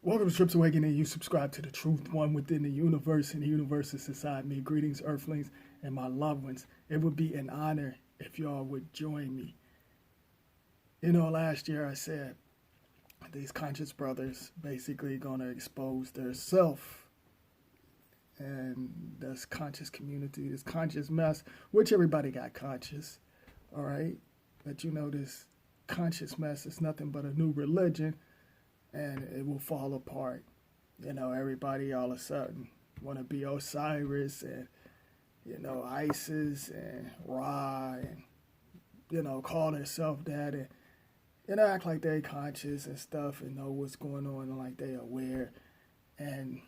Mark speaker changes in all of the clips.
Speaker 1: Welcome to Trips Awakening. You subscribe to the truth, one within the universe, and the universe is inside me. Greetings, Earthlings, and my loved ones. It would be an honor if y'all would join me. You know, last year I said these conscious brothers basically gonna expose their self and this conscious community, this conscious mess, which everybody got conscious, all right? But you know, this conscious mess is nothing but a new religion, and it will fall apart. You know, everybody all of a sudden want to be Osiris and, you know, Isis and Ra and, you know, call themselves that and, you know, act like they conscious and stuff and know what's going on and like they aware. And,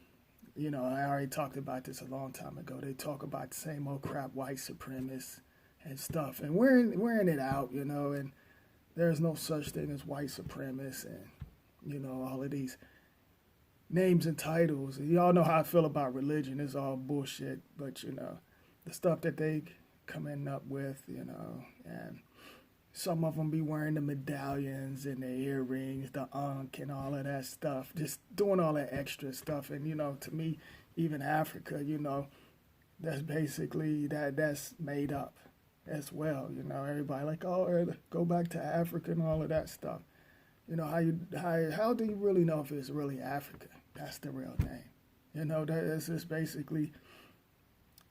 Speaker 1: you know, I already talked about this a long time ago. They talk about the same old crap, white supremacists and stuff, and wearing it out, you know, and there's no such thing as white supremacists and, you know, all of these names and titles. Y'all know how I feel about religion. It's all bullshit. But, you know, the stuff that they coming up with, you know, and some of them be wearing the medallions and the earrings, the ankh and all of that stuff. Just doing all that extra stuff. And, you know, to me, even Africa, you know, that's basically, that's made up as well. You know, everybody like, oh, go back to Africa and all of that stuff. You know, how do you really know if it's really Africa? That's the real name. You know, that's just basically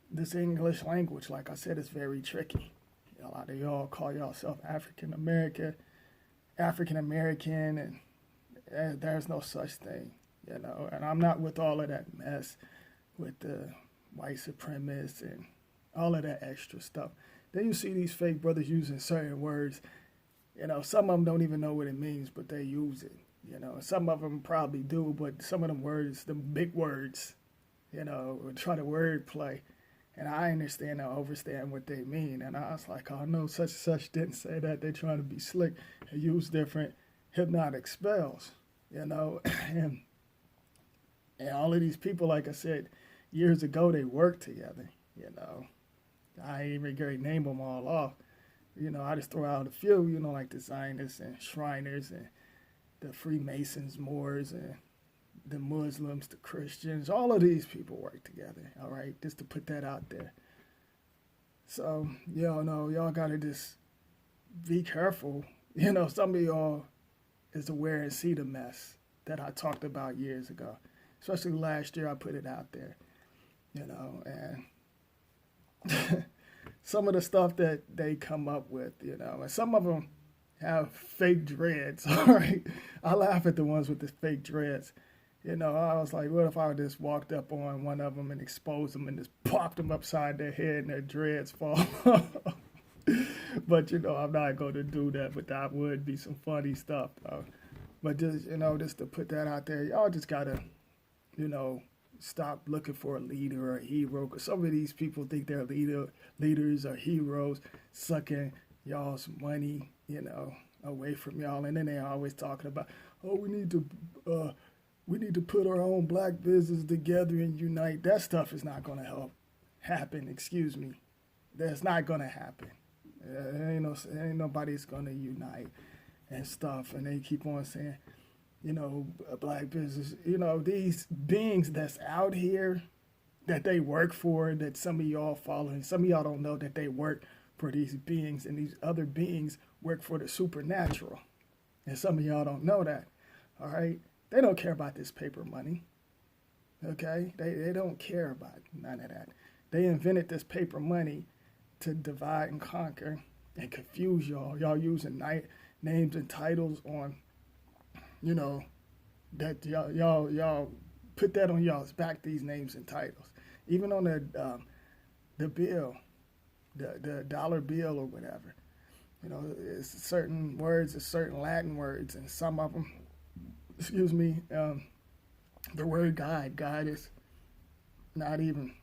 Speaker 1: this English language. Like I said, it's very tricky. A lot of y'all call yourself African American, and there's no such thing. You know, and I'm not with all of that mess with the white supremacists and all of that extra stuff. Then you see these fake brothers using certain words. You know, some of them don't even know what it means, but they use it. You know, some of them probably do, but some of them words, the big words, you know, try to word play. And I understand and understand what they mean. And I was like, oh, no, such and such didn't say that. They're trying to be slick and use different hypnotic spells, you know. and all of these people, like I said, years ago, they worked together, you know. I ain't even gonna name them all off. You know, I just throw out a few, you know, like the Zionists and Shriners and the Freemasons, Moors, and the Muslims, the Christians. All of these people work together, all right, just to put that out there. So, y'all know, y'all got to just be careful. You know, some of y'all is aware and see the mess that I talked about years ago. Especially last year, I put it out there, you know, and some of the stuff that they come up with, you know, and some of them have fake dreads, all right? I laugh at the ones with the fake dreads. You know, I was like, what if I just walked up on one of them and exposed them and just popped them upside their head and their dreads fall off? But, you know, I'm not going to do that, but that would be some funny stuff, though. But just, you know, just to put that out there, y'all just got to, you know, stop looking for a leader or a hero, because some of these people think they're leaders or heroes, sucking y'all's money, you know, away from y'all, and then they're always talking about, oh, we need to put our own black business together and unite. That stuff is not going to help happen. Excuse me, that's not going to happen. Ain't nobody's going to unite and stuff, and they keep on saying, you know, a black business, you know, these beings that's out here that they work for, that some of y'all follow, and some of y'all don't know that they work for these beings, and these other beings work for the supernatural. And some of y'all don't know that, all right? They don't care about this paper money, okay? They don't care about none of that. They invented this paper money to divide and conquer and confuse y'all. Y'all using names and titles on, you know, that y'all put that on y'all's back, these names and titles. Even on the bill, the dollar bill or whatever. You know, it's certain words, it's certain Latin words, and some of them, excuse me, the word God is not even,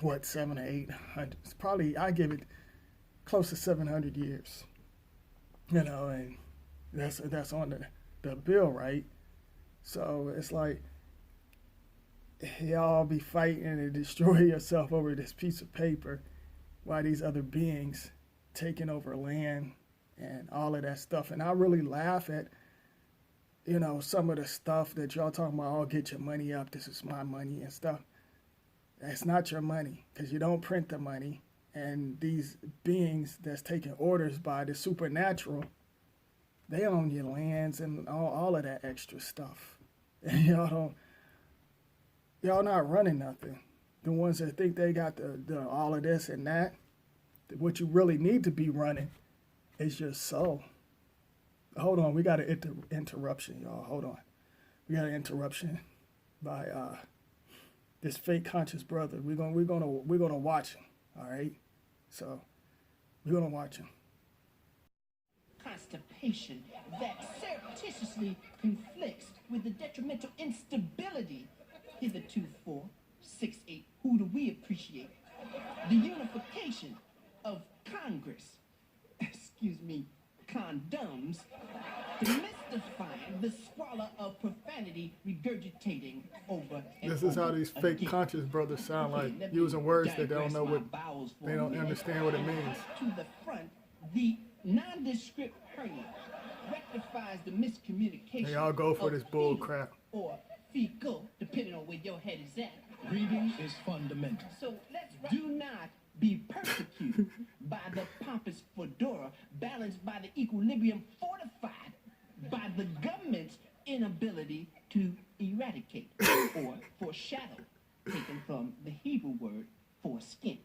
Speaker 1: what, 700 or 800. It's probably, I give it close to 700 years. You know, and that's on the bill, right? So it's like y'all be fighting and destroy yourself over this piece of paper while these other beings taking over land and all of that stuff. And I really laugh at you know, some of the stuff that y'all talking about, oh, get your money up, this is my money and stuff. That's not your money, because you don't print the money. And these beings that's taking orders by the supernatural, they own your lands and all of that extra stuff. And y'all not running nothing. The ones that think they got the all of this and that, what you really need to be running is your soul. Hold on, we got an interruption, y'all. Hold on. We got an interruption by this fake conscious brother. We're gonna watch him. All right. So we're gonna watch him.
Speaker 2: Constipation that surreptitiously conflicts with the detrimental instability hitherto for 6-8. Who do we appreciate? The unification of Congress, excuse me, condoms, demystifying the squalor of profanity regurgitating over and
Speaker 1: This is how
Speaker 2: over
Speaker 1: these fake
Speaker 2: again.
Speaker 1: conscious brothers sound
Speaker 2: Okay,
Speaker 1: like,
Speaker 2: let me
Speaker 1: using words that they don't
Speaker 2: digress
Speaker 1: know
Speaker 2: my
Speaker 1: what,
Speaker 2: bowels for
Speaker 1: they
Speaker 2: a
Speaker 1: don't
Speaker 2: minute.
Speaker 1: understand what it means.
Speaker 2: To the front, the nondescript hernia rectifies the miscommunication.
Speaker 1: They all go for
Speaker 2: of
Speaker 1: this bull
Speaker 2: fetal
Speaker 1: crap.
Speaker 2: or fecal, depending on where your head is at.
Speaker 3: Reading is fundamental.
Speaker 2: So do not be persecuted by the pompous fedora, balanced by the equilibrium fortified by the government's inability to eradicate or foreshadow, taken from the Hebrew word for skin.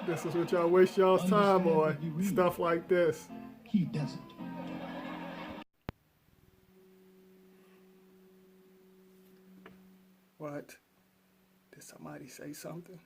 Speaker 1: This is what y'all waste y'all's time on. Stuff like this.
Speaker 3: He doesn't.
Speaker 1: What? Did somebody say something?